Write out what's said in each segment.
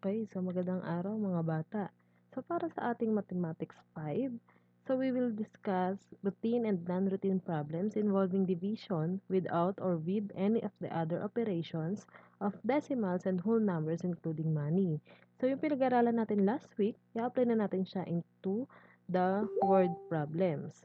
Okay, so magandang araw mga bata. So para sa ating Mathematics 5, so we will discuss routine and non-routine problems involving division without or with any of the other operations of decimals and whole numbers including money. So yung pinag-aralan natin last week, i-apply na natin siya into the word problems.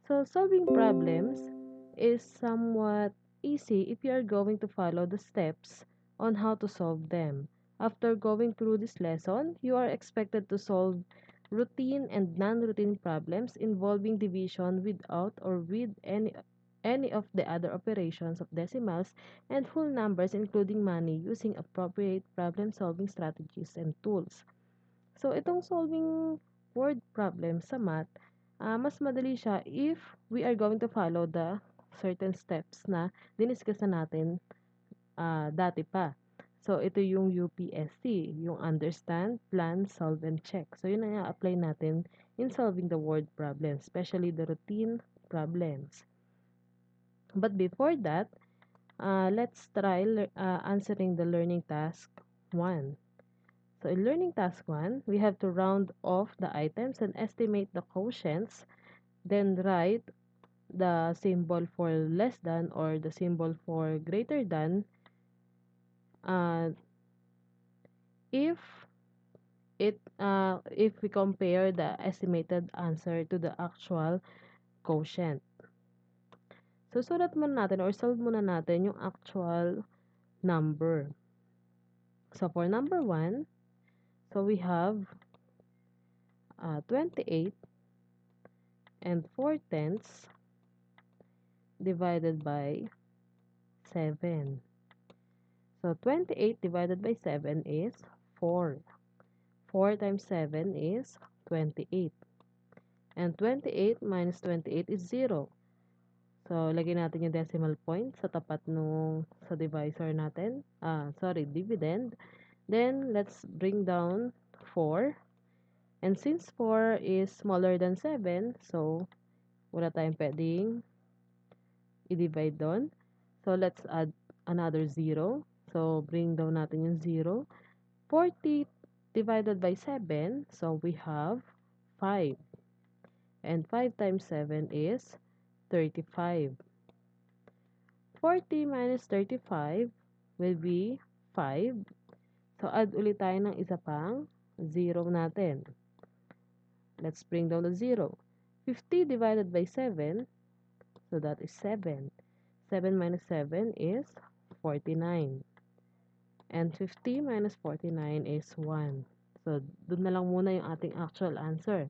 So solving problems is somewhat easy if you are going to follow the steps on how to solve them. After going through this lesson, you are expected to solve routine and non-routine problems involving division without or with any of the other operations of decimals and whole numbers including money using appropriate problem-solving strategies and tools. So, itong solving word problem sa math, mas madali siya if we are going to follow the certain steps na diniscuss na natin dati pa. So, ito yung UPSC, yung understand, plan, solve, and check. So, yun ang i-apply natin in solving the word problem, especially the routine problems. But before that, let's try answering the learning task 1. So in learning task 1, we have to round off the items and estimate the quotients, then write the symbol for less than or the symbol for greater than uh, if if we compare the estimated answer to the actual quotient. So sulat muna natin or solve muna natin yung actual number. So for number 1, so we have 28 and 4/10 divided by 7. So 28 divided by 7 is 4. 4 times 7 is 28. And 28 minus 28 is 0. So, lagyan natin yung decimal point sa tapat sa divisor natin. Dividend. Then, let's bring down 4. And since 4 is smaller than 7, so, wala tayong pwedeng i-divide doon. So, let's add another 0. So, bring down natin yung 0. 40 divided by 7, so we have 5. And 5 times 7 is 35. 40 minus 35 will be 5. So, add ulit tayo ng isa pang 0 natin. Let's bring down the 0. 50 divided by 7, so that is 7. 7 minus 7 is 49. And 50 minus 49 is 1. So, doon na lang muna yung ating actual answer.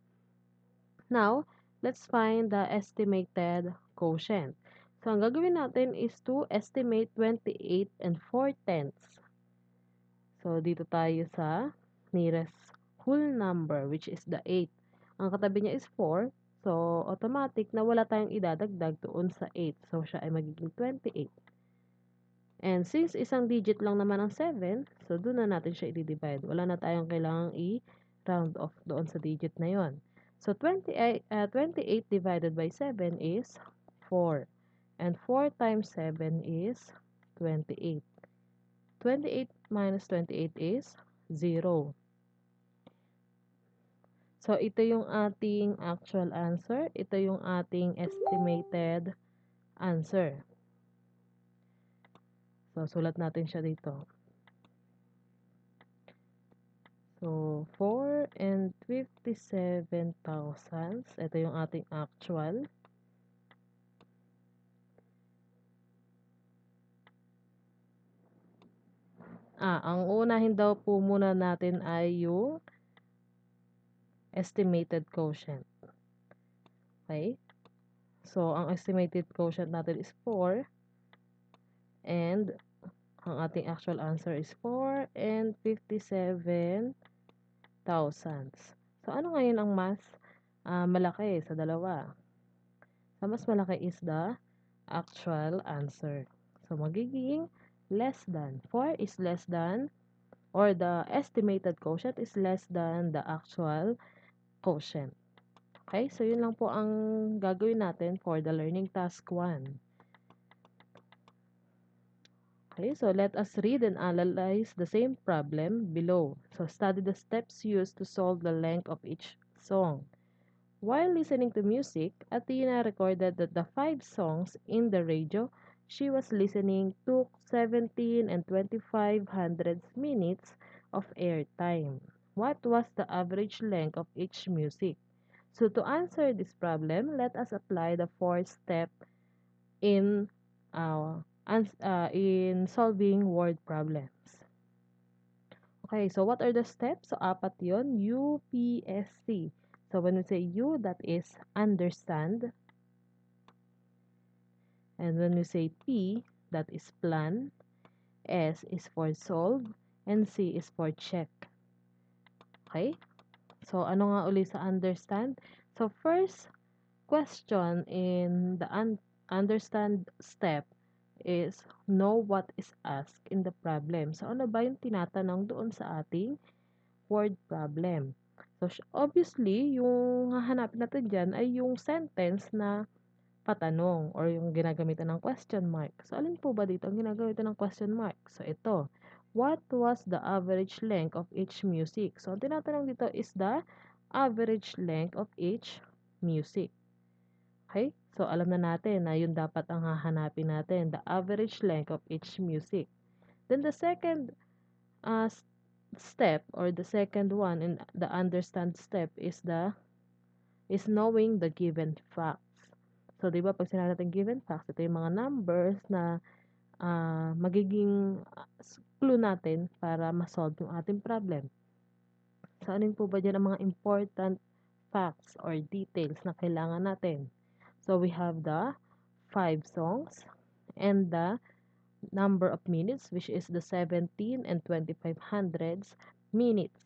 Now, let's find the estimated quotient. So, ang gagawin natin is to estimate 28 and 4/10. So, dito tayo sa nearest whole number, which is the 8. Ang katabi niya is 4. So, automatic na wala tayong idadagdag doon sa 8. So, siya ay magiging 28. And since isang digit lang naman ang 7, so doon na natin siya i-divide. Wala na tayong kailangang i-round off doon sa digit na yon. So 28 divided by 7 is 4. And 4 times 7 is 28. 28 minus 28 is 0. So ito yung ating actual answer. Ito yung ating estimated answer. So, sulat natin siya dito. So, 4 and 57 thousandths. Ito yung ating actual. Ang unahin daw po muna natin ay yung estimated quotient. Okay? So, ang estimated quotient natin is 4. And, ang ating actual answer is 4 and 57 thousandths. So, ano ngayon ang mas malaki sa dalawa? So, mas malaki is the actual answer. So, magiging less than. 4 is less than, or the estimated quotient is less than the actual quotient. Okay? So, yun lang po ang gagawin natin for the learning task 1. Okay? Okay, so let us read and analyze the same problem below. So study the steps used to solve the length of each song. While listening to music, Athena recorded that the 5 songs in the radio she was listening took 17 and 25 hundredths minutes of airtime. What was the average length of each music? So to answer this problem, let us apply the fourth step in in solving word problems. Okay, so what are the steps? So apat yon, UPSC. So when we say U, that is understand. And when we say P, that is plan. S is for solve. And C is for check. Okay? So ano nga uli sa understand? So first question in the understand step is know what is asked in the problem. So ano ba yung tinatanong doon sa ating word problem? So obviously, yung hahanapin natin dyan ay yung sentence na patanong or yung ginagamitan ng question mark. So, alin po ba dito ang ginagamitan ng question mark? So, ito. What was the average length of each music? So, ang tinatanong dito is the average length of each music. Okay? So, alam na natin na yun dapat ang hahanapin natin, the average length of each music. Then, the second step or the second one in the understand step is knowing the given facts. So, 'di ba pag sinabi natin given facts, ito yung mga numbers na magiging clue natin para ma-solve yung ating problem. So, ano po ba dyan ang mga important facts or details na kailangan natin? So, we have the 5 songs and the number of minutes, which is the 17 and 25 hundredths minutes.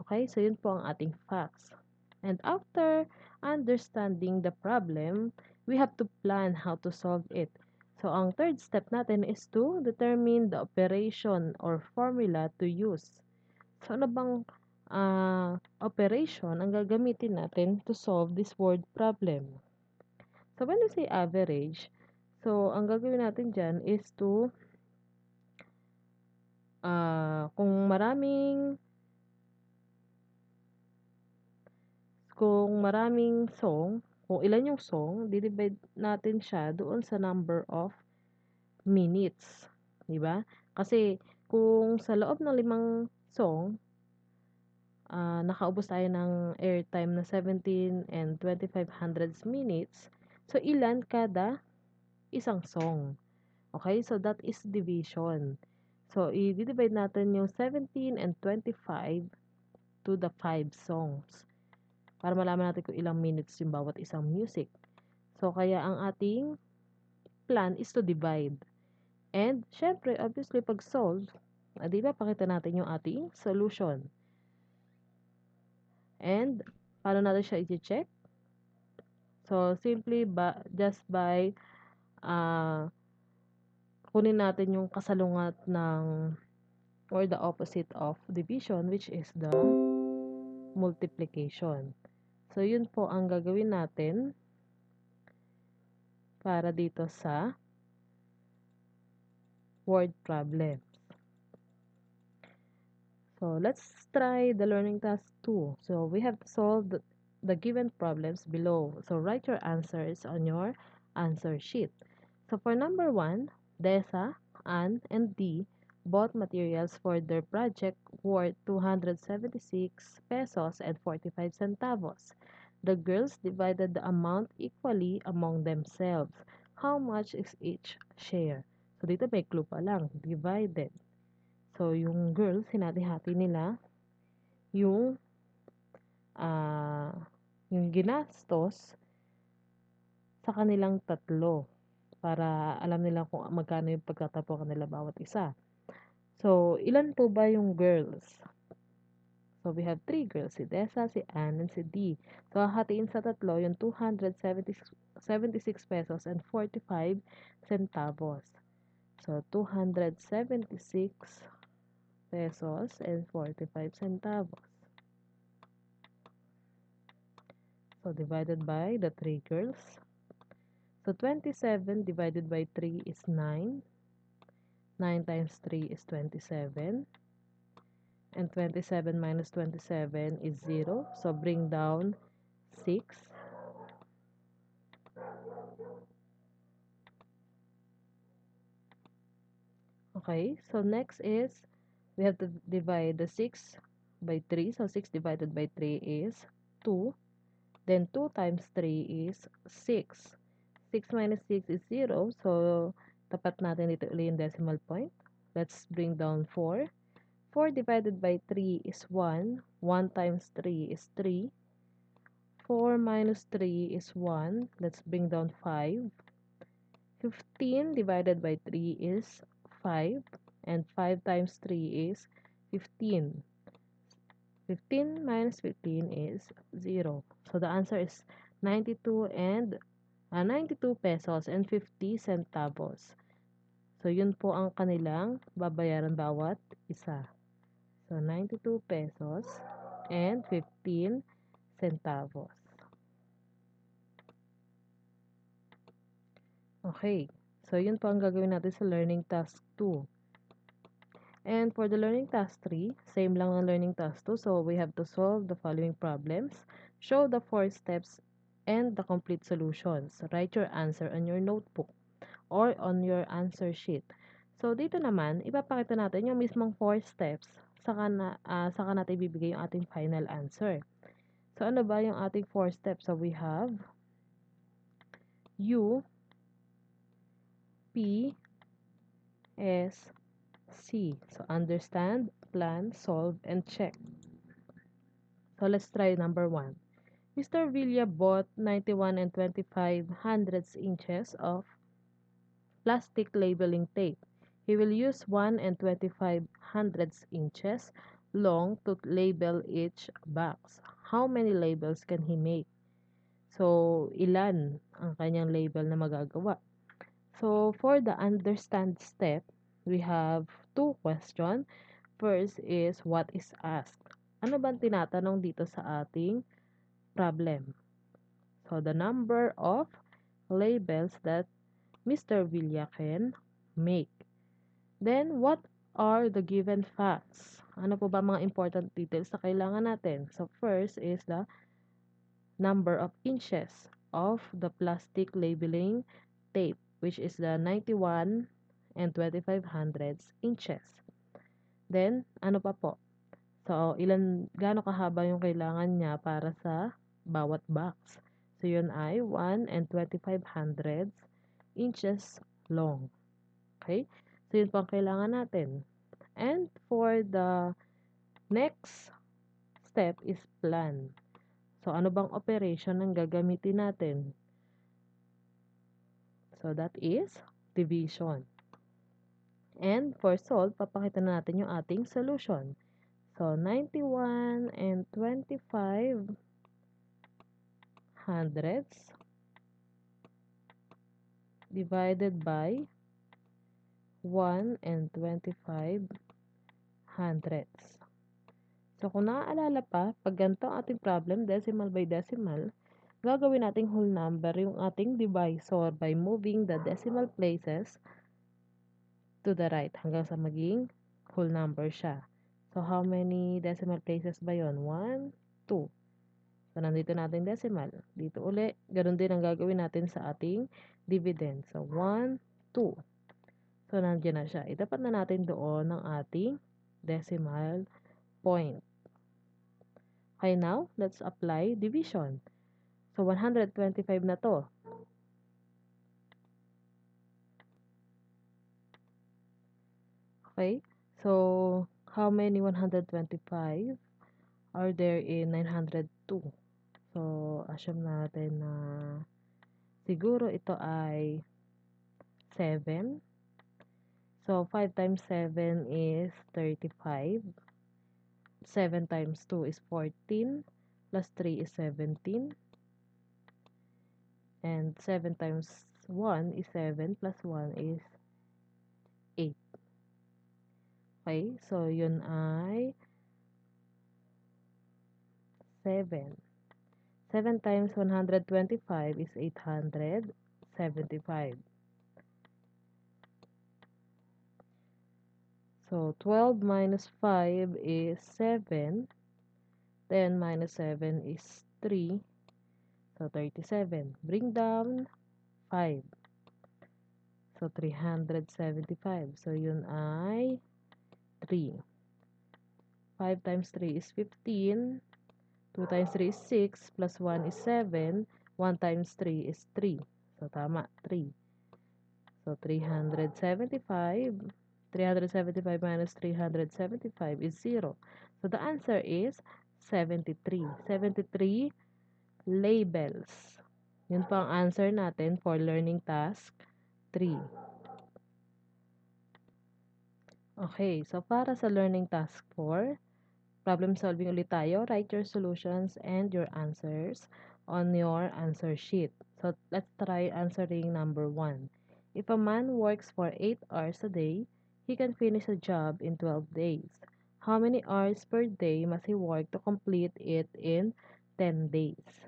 Okay, so yun po ang ating facts. And after understanding the problem, we have to plan how to solve it. So, ang third step natin is to determine the operation or formula to use. So, ano bang operation ang gagamitin natin to solve this word problem? So, when we say average, so, ang gagawin natin dyan is to kung maraming song, kung ilan yung song, di-divide natin siya doon sa number of minutes, 'di ba? Kasi kung sa loob ng 5 song, nakaubos tayo ng airtime na 17 and 25 hundredths minutes, so ilan kada isang song? Okay? So that is division. So i-divide natin yung 17 and 25 to the 5 songs para malaman natin kung ilang minutes yung bawat isang music. So, kaya ang ating plan is to divide. And, syempre, obviously, pag solve, di ba, pakita natin yung ating solution. And, paano natin siya i-check? So, simply, just by kunin natin yung kasalungat ng or the opposite of division, which is the multiplication. So, yun po ang gagawin natin para dito sa word problems. So, let's try the learning task 2. So, we have to solve the given problems below. So, write your answers on your answer sheet. So, for number 1, Desa, Ann, and D bought materials for their project worth 276 pesos and 45 centavos. The girls divided the amount equally among themselves. How much is each share? So, dito may clue pa lang. Divided. So, yung girls, hinati-hati nila yung ah, yung ginastos sa kanilang tatlo para alam nila kung magkano yung pagtatapuan nila bawat isa. So, ilan po ba yung girls? So, we have 3 girls, si Dessa, si Ann, and si D. So, hahatiin sa tatlo yung 276 pesos and 45 centavos. So, 276 pesos and 45 centavos. So, divided by the 3 girls. So, 27 divided by 3 is 9. 9 times 3 is 27. And 27 minus 27 is 0. So bring down 6. Okay, so next is we have to divide the 6 by 3. So 6 divided by 3 is 2. Then 2 times 3 is 6. 6 minus 6 is 0. So tapat natin dito ulit yung decimal point. Let's bring down 4. 4 divided by 3 is 1. 1 times 3 is 3. 4 minus 3 is 1. Let's bring down 5. 15 divided by 3 is 5. And 5 times 3 is 15. 15 minus 15 is 0. So the answer is 92 and 92 pesos and 50 centavos. So yun po ang kanilang babayaran bawat isa. So 92 pesos and 15 centavos. Okay. So yun po ang gagawin natin sa learning task 2. And for the learning task 3, same lang ang learning task 2. So we have to solve the following problems, show the 4 steps and the complete solutions. Write your answer on your notebook or on your answer sheet. So dito naman, ipapakita natin yung mismong 4 steps saka natin ibibigay yung ating final answer. So ano ba yung ating 4 steps? So we have U, P, S, C. So understand, plan, solve, and check. So let's try number 1. Mr. Villa bought 91 and 25 hundredths inches of plastic labeling tape. He will use 1 and 25 hundredths inches long to label each box. How many labels can he make? So, ilan ang kanyang label na magagawa? So, for the understand step, we have 2 questions. First is, what is asked? Ano bang tinatanong dito sa ating problem? So, the number of labels that Mr. Villa can make. Then, what are the given facts? Ano po ba mga important details na kailangan natin? So, first is the number of inches of the plastic labeling tape, which is the 91 and 25 hundredths inches. Then, ano pa po? So, gaano kahaba yung kailangan niya para sa bawat box? So, yun ay 1 and 25 hundredths inches long. Okay? So, yun po ang kailangan natin. And for the next step is plan. So, ano bang operation ang gagamitin natin? So, that is division. And for solve, papakita na natin yung ating solution. So, 91 and 25 hundredths divided by 1 and 25 hundredths. So, kung naaalala pa, pag ganito ang ating problem, decimal by decimal, gagawin nating whole number yung ating divisor by moving the decimal places to the right hanggang sa maging whole number siya. So, how many decimal places ba yon? 1, 2. So, nandito natin decimal. Dito uli, ganun din ang gagawin natin sa ating dividend. So, 1, 2. So, nandiyan na siya. Itapat na natin doon ang ating decimal point. Okay, now, let's apply division. So, 125 na to. Okay, so, how many 125 are there in 902? So, assume natin na siguro ito ay 7. So, 5 times 7 is 35. 7 times 2 is 14. Plus 3 is 17. And 7 times 1 is 7. Plus 1 is 8. Okay, so yun ay 7. 7 times 125 is 875. So, 12 minus 5 is 7. 10 minus 7 is 3. So, 37. Bring down 5. So, 375. So, yun ay 3. 5 times 3 is 15. 2 times 3 is 6. Plus 1 is 7. 1 times 3 is 3. So, tama. 3. So, 375. 375 minus 375 is 0. So, the answer is 73. 73 labels. Yun po ang answer natin for learning task 3. Okay, so para sa learning task 4, problem solving ulit tayo. Write your solutions and your answers on your answer sheet. So let's try answering number 1. If a man works for 8 hours a day, he can finish a job in 12 days. How many hours per day must he work to complete it in 10 days?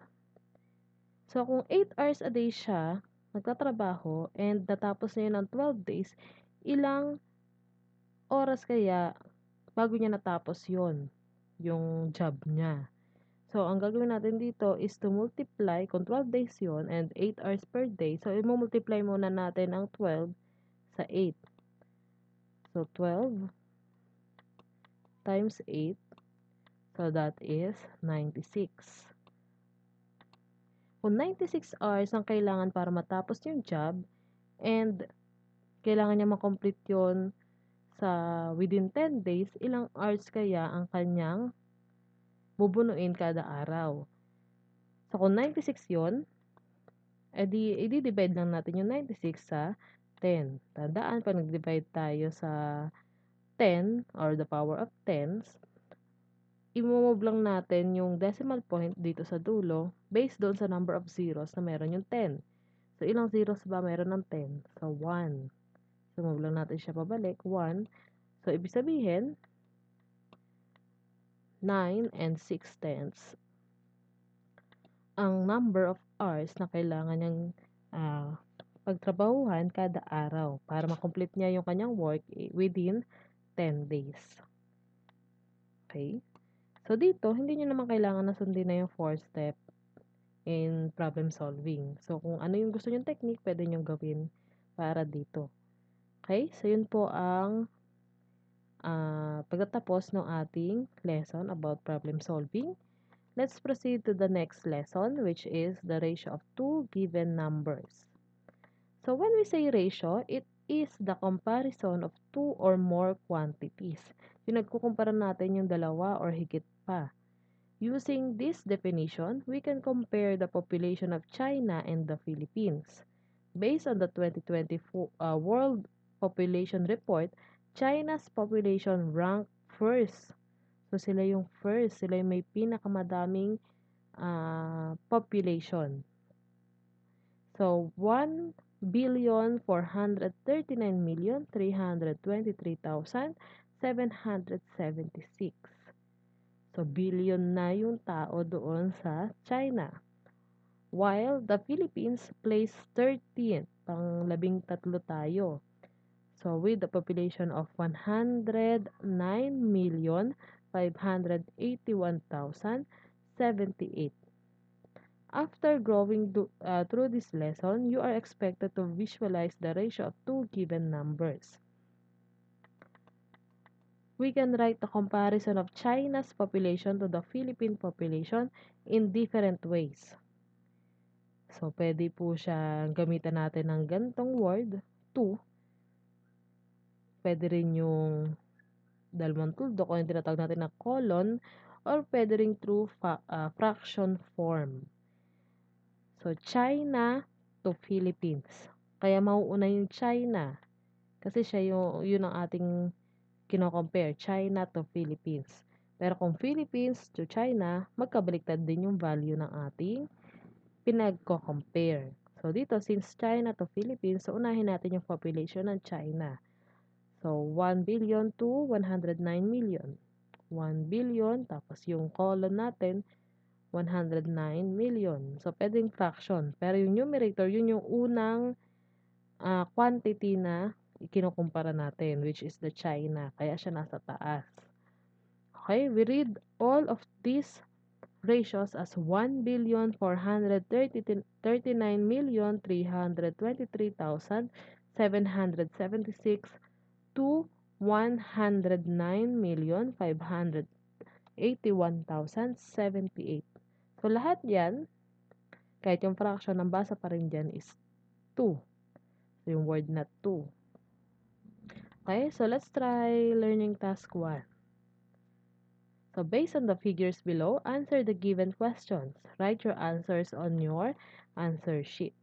So kung 8 hours a day siya nagtatrabaho and natapos niya yun ng 12 days, ilang oras kaya bago niya natapos yon yung job niya. So, ang gagawin natin dito is to multiply, kung 12 days yon and 8 hours per day, so i-multiply muna natin ang 12 sa 8. So, 12 times 8, so that is 96. Kung 96 hours ang kailangan para matapos yung job and kailangan niya makomplete yon sa within 10 days, ilang hours kaya ang kanyang bubunuin kada araw? So, kung 96 yon, edi i-divide lang natin yung 96 sa 10. Tandaan, pag nag-divide tayo sa 10 or the power of tens, i-move lang natin yung decimal point dito sa dulo based doon sa number of zeros na meron yung 10. So, ilang zeros ba meron ng 10? So, 1. So, move lang natin siya pabalik, 1. So, ibig sabihin, 9 and 6 tenths ang number of hours na kailangan niyang pagtrabahuhan kada araw para makomplete niya yung kanyang work within 10 days. Okay? So, dito, hindi niyo naman kailangan na sundin na yung 4 step in problem solving. So, kung ano yung gusto niyong technique, pwede niyong gawin para dito. Okay? So, yun po ang pagtatapos ng ating lesson about problem solving. Let's proceed to the next lesson, which is the ratio of two given numbers. So when we say ratio, it is the comparison of two or more quantities. Yung nagkukumpara natin yung dalawa or higit pa. Using this definition, we can compare the population of China and the Philippines. Based on the 2024 World Population Report, China's population ranked first. So sila yung first, sila yung may pinakamadaming population. So, 1,439,323,776. So, billion na yung tao doon sa China. While the Philippines placed 13th, pang 13 tayo. So, with a population of 109,581,078. After going through this lesson, you are expected to visualize the ratio of two given numbers. We can write the comparison of China's population to the Philippine population in different ways. So, pwede po siya gamitan natin ng gantong word, 2. Pwede rin yung dalawang tuldok o yung tinatawag natin na colon, or pwede rin through fraction form. So, China to Philippines. Kaya mauuna yung China. Kasi siya yun ang ating kino-compare. China to Philippines. Pero kung Philippines to China, magkabaliktad din yung value ng ating pinagko-compare. So, dito, since China to Philippines, so unahin natin yung population ng China. So, 1 billion to 109 million. 1 billion, tapos yung colon natin, 109 million. So, pwedeng fraction. Pero yung numerator, yun yung unang quantity na ikinukumpara natin, which is the China. Kaya siya nasa taas. Okay, we read all of these ratios as 1,439,323,776 to 109,581,078. So, lahat yan, kahit yung fraction, ang basa pa rin dyan is 2. So, yung word na 2. Okay, so let's try learning task 1. So, based on the figures below, answer the given questions. Write your answers on your answer sheet.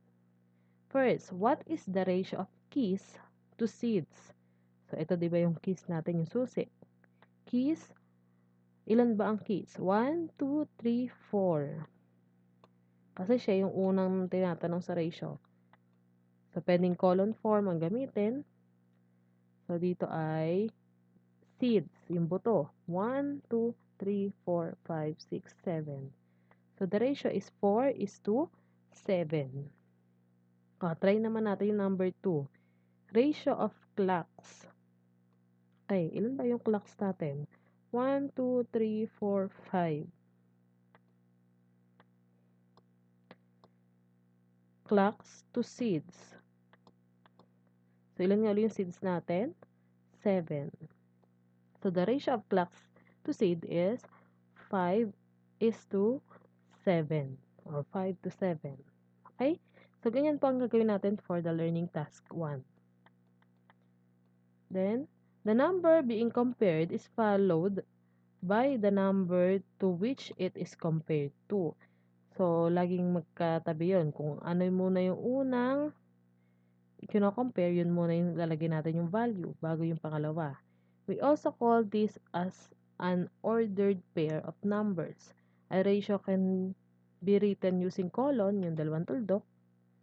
First, what is the ratio of keys to seeds? So, ito di ba yung keys natin, yung susi? Keys, ilan ba ang keys? 1, 2, 3, 4. Kasi siya yung unang tinatanong sa ratio. So, pwedeng colon form ang gamitin. So, dito ay seeds, yung buto. 1, 2, 3, 4, 5, 6, 7. So, the ratio is 4 is to 7. Try naman natin yung number 2. Ratio of clocks. Okay, ilan ba yung clocks natin? 1, 2, 3, 4, 5. Clocks to seeds. So, ilan nga ulit yung seeds natin? 7. So, the ratio of clocks to seed is 5 is to 7 or 5 to 7. Okay? So, ganyan po ang gagawin natin for the learning task 1. Then, the number being compared is followed by the number to which it is compared to. So, laging magkatabi yun. Kung ano muna yung unang kino-compare, yun muna yung lalagay natin yung value bago yung pangalawa. We also call this as an ordered pair of numbers. A ratio can be written using colon, yung dalawang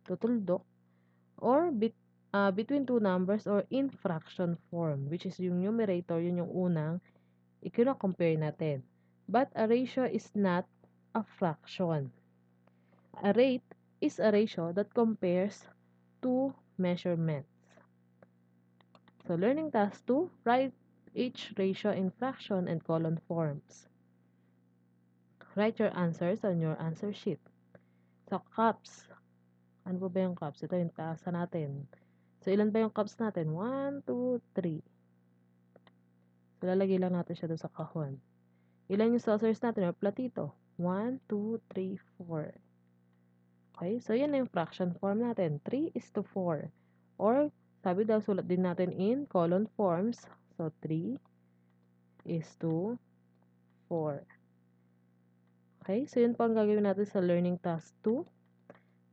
tutuldok, or between two numbers or in fraction form, which is yung numerator, yun yung unang ikino-compare natin. But a ratio is not a fraction. A rate is a ratio that compares two measurements. So, learning task 2, write each ratio in fraction and colon forms. Write your answers on your answer sheet. So, cups. Ano ba yung cups? Ito yung tasa natin. So, ilan ba yung cups natin? 1, 2, 3. So, lalagay lang natin siya doon sa kahon. Ilan yung saucers natin or platito? 1, 2, 3, 4. Okay, so yan na yung fraction form natin. 3 is to 4. Or, sabi daw, sulat din natin in colon forms. So, 3 is to 4. Okay, so yun po ang gagawin natin sa learning task 2.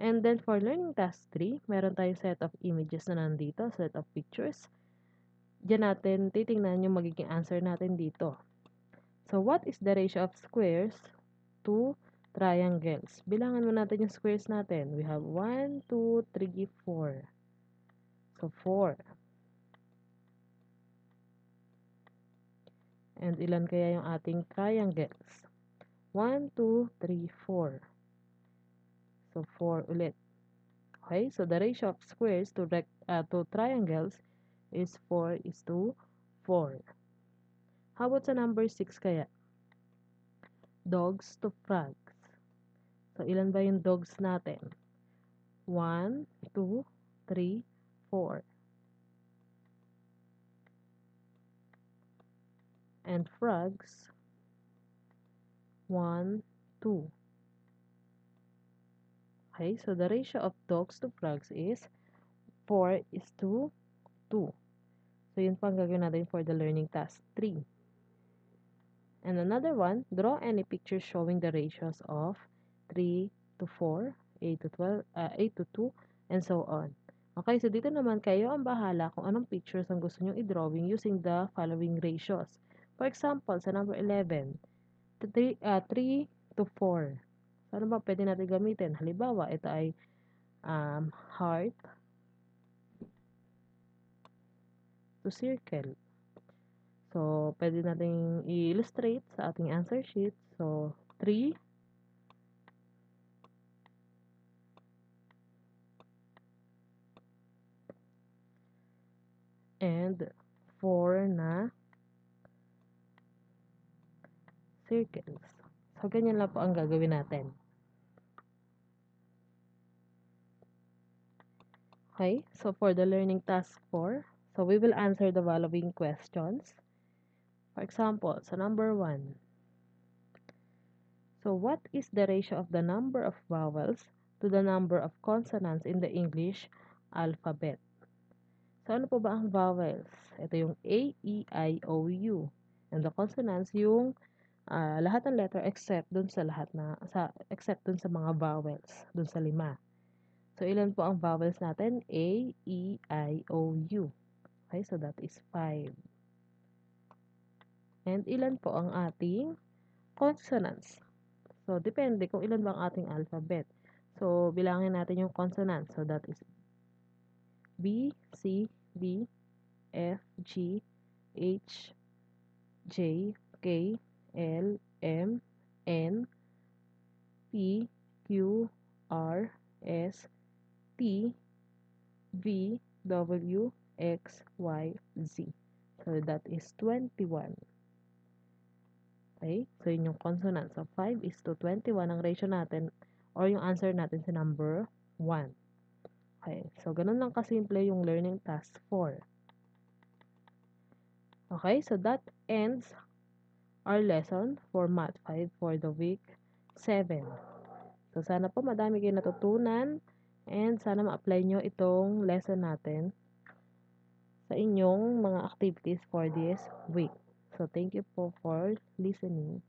And then for learning task 3, meron tayong set of images na nandito, set of pictures. Diyan natin titingnan yung magiging answer natin dito. So, what is the ratio of squares to triangles? Bilangan mo natin yung squares natin. We have 1, 2, 3, 4. So, 4. And ilan kaya yung ating triangles? 1, 2, 3, 4. So, 4 ulit. Okay, so the ratio of squares to triangles is 4 is to 4. How about sa number 6 kaya? Dogs to frogs. So, ilan ba yung dogs natin? 1, 2, 3, 4. And frogs, 1, 2. Okay, so the ratio of dogs to frogs is 4 is to 2. So, yun po ang gagawin natin for the learning task 3. And another one, draw any picture showing the ratios of 3 to 4, 8 to 12, 8 to 2, and so on. Okay, so dito naman kayo ang bahala kung anong pictures ang gusto nyo i-drawing using the following ratios. For example, sa number 11, 3 to 4. So, ano ba pwede natin gamitin? Halimbawa, ito ay heart to circle. So, pwede natin i-illustrate sa ating answer sheet. So, 3 and 4 na circles. So, ganyan lang po ang gagawin natin. Okay, so for the learning task 4, so we will answer the following questions. For example, sa number 1, so what is the ratio of the number of vowels to the number of consonants in the English alphabet? So ano po ba ang vowels? Ito yung A, E, I, O, U. And the consonants yung lahat ng letter except dun sa except dun sa mga vowels, dun sa 5. So ilan po ang vowels natin? A, E, I, O, U. Okay, so that is 5. And ilan po ang ating consonants? So, depende kung ilan ba ang ating alphabet. So, bilangin natin yung consonants. So, that is B, C, D, F, G, H, J, K, L, M, N, P, Q, R, S, T, V, W, X, Y, Z. So, that is 21. Okay? So, yun yung consonant. So, 5 is to 21 ang ratio natin or yung answer natin sa number 1. Okay? So, ganun lang kasimple yung learning task 4. Okay? So, that ends our lesson for Math 5 for the week 7. So, sana po madami kayo natutunan and sana ma-apply nyo itong lesson natin sa inyong mga activities for this week. So, thank you po for listening.